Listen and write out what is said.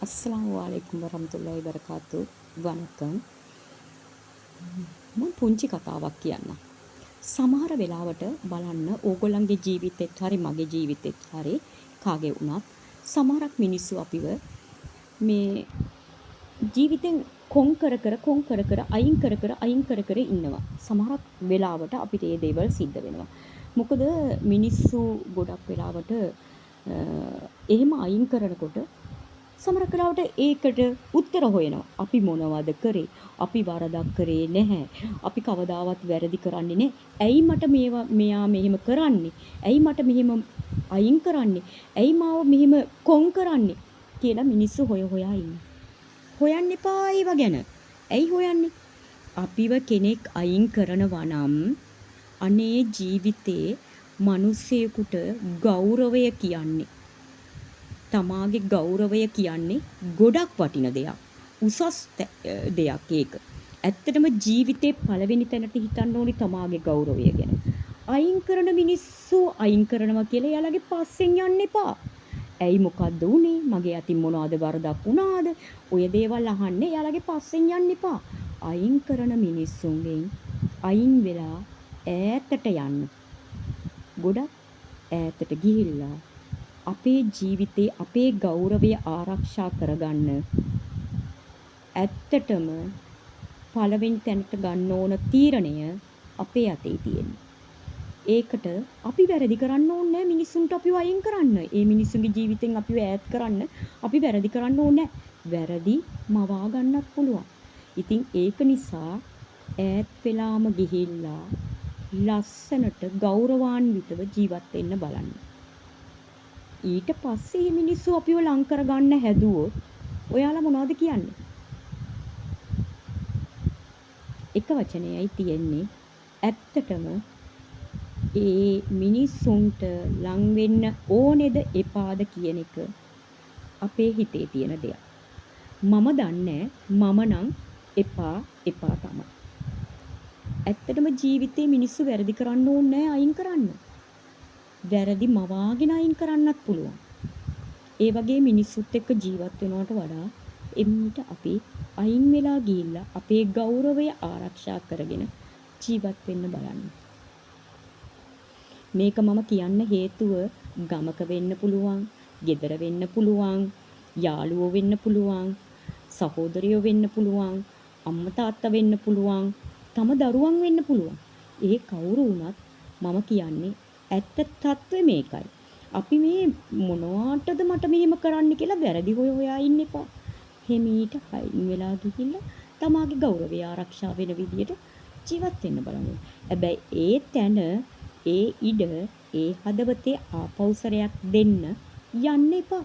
அஸ்ஸலாமு அலைக்கும் வரஹ்மத்துல்லாஹி වබරකාතු වණකම් මම පුංචි කතාවක් කියන්නම්. සමහර වෙලාවට බලන්න ඕගොල්ලන්ගේ ජීවිතෙත් හරි මගේ ජීවිතෙත් හරි කාගේ වුණත් සමහරක් මිනිස්සු අපිව මේ ජීවිතෙන් කොන් කර කර අයින් කර කර ඉන්නවා. සමහරක් වෙලාවට අපිට ඒ දේවල් සිද්ධ වෙනවා. මොකද මිනිස්සු ගොඩක් වෙලාවට එහෙම අයින් කරනකොට සමහර වෙලාවට ඒකට උත්තර හොයනවා. අපි මොනවද කරේ? අපි වරදක් කරේ නැහැ. අපි කවදාවත් වැරදි කරන්නේ නැහැ. ඇයි මට මෙයා මෙහෙම කරන්නේ? ඇයි මට මෙහෙම අයින් කරන්නේ? ඇයි මාව මෙහෙම කොන් කරන්නේ? කියලා මිනිස්සු හොයා ඉන්නවා. හොයන්න එපා ඒව ගැන. ඇයි හොයන්නේ? අපිව කෙනෙක් අයින් කරනවා නම් අනේ ජීවිතේ මිනිස්සෙකුට ගෞරවය කියන්නේ තමාගේ ගෞරවය කියන්නේ ගොඩක් වටින දෙයක්. උසස් දෙයක් ඒක. ඇත්තටම ජීවිතේ පළවෙනි තැනට හිතන්න ඕනි තමාගේ ගෞරවය ගැන. අයින් කරන මිනිස්සු අයින් කරනවා කියලා එයාලගේ පස්සෙන් යන්න එපා. ඇයි මොකද්ද උනේ? මගේ අතින් මොනවද වරදක් වුණාද? ඔය දේවල් අහන්නේ එයාලගේ පස්සෙන් යන්න එපා. අයින් කරන මිනිස්සුන්ගෙන් අයින් වෙලා ඈතට යන්න. ගොඩක් ඈතට ගිහිල්ලා අපේ ජීවිතේ අපේ ගෞරවය ආරක්ෂා කරගන්න ඇත්තටම පළවෙනි තැනට ගන්න ඕන තීරණය අපේ අතේ තියෙනවා. ඒකට අපි වැරදි කරන්න ඕනේ නැහැ මිනිස්සුන්ට අපිව අයින් කරන්න. ඒ මිනිස්සුන්ගේ ජීවිතෙන් අපිව ඈත් කරන්න අපි වැරදි කරන්න ඕනේ නැහැ. වැරදි මවා ගන්නත් පුළුවන්. ඉතින් ඒක නිසා ඈත් වෙලාම ගිහිල්ලා ලස්සනට ගෞරවාන්විතව ජීවත් වෙන්න බලන්න. ඊට පස්සේ මේ මිනිස්සු අපිව ලං කරගන්න හැදුවොත් ඔයාලා මොනවද කියන්නේ? එක වචනයයි තියෙන්නේ. ඇත්තටම ඒ මිනිස්සුන්ට ලං වෙන්න ඕනේද එපාද කියන එක අපේ හිතේ තියෙන දෙයක්. මම දන්නේ මම නම් එපා තමයි. ඇත්තටම ජීවිතේ මිනිස්සු වැරදි කරන්න ඕනේ නැහැ අයින් කරන්න. වැරදි මවාගෙන අයින් කරන්නත් පුළුවන්. ඒ වගේ මිනිස්සුත් එක්ක ජීවත් වෙනවට වඩා එම්මිට අපි අයින් වෙලා ගිහිල්ලා අපේ ගෞරවය ආරක්ෂා කරගෙන ජීවත් වෙන්න බලන්න. මේක මම කියන්න හේතුව ගමක වෙන්න පුළුවන්, ගෙදර වෙන්න පුළුවන්, යාළුවෝ වෙන්න පුළුවන්, සහෝදරයෝ වෙන්න පුළුවන්, අම්මා තාත්තා වෙන්න පුළුවන්, තම දරුවන් වෙන්න පුළුවන්. ඒ කවුරු වුණත් මම කියන්නේ ඇත්ත තත්ත්වය මේකයි. අපි මේ මොනවටද මට මෙහෙම කරන්න කියලා වැරදි හොයා ඉන්න එපා. හිමීට අයින් වෙලා ගිහිල්ලා තමාගේ ගෞරවය ආරක්ෂා වෙන විදියට ජීවත් වෙන්න බලන්න. හැබැයි ඒ තැන, ඒ ඉඩ, ඒ හදවතේ ආපෞසරයක් දෙන්න යන්න එපා.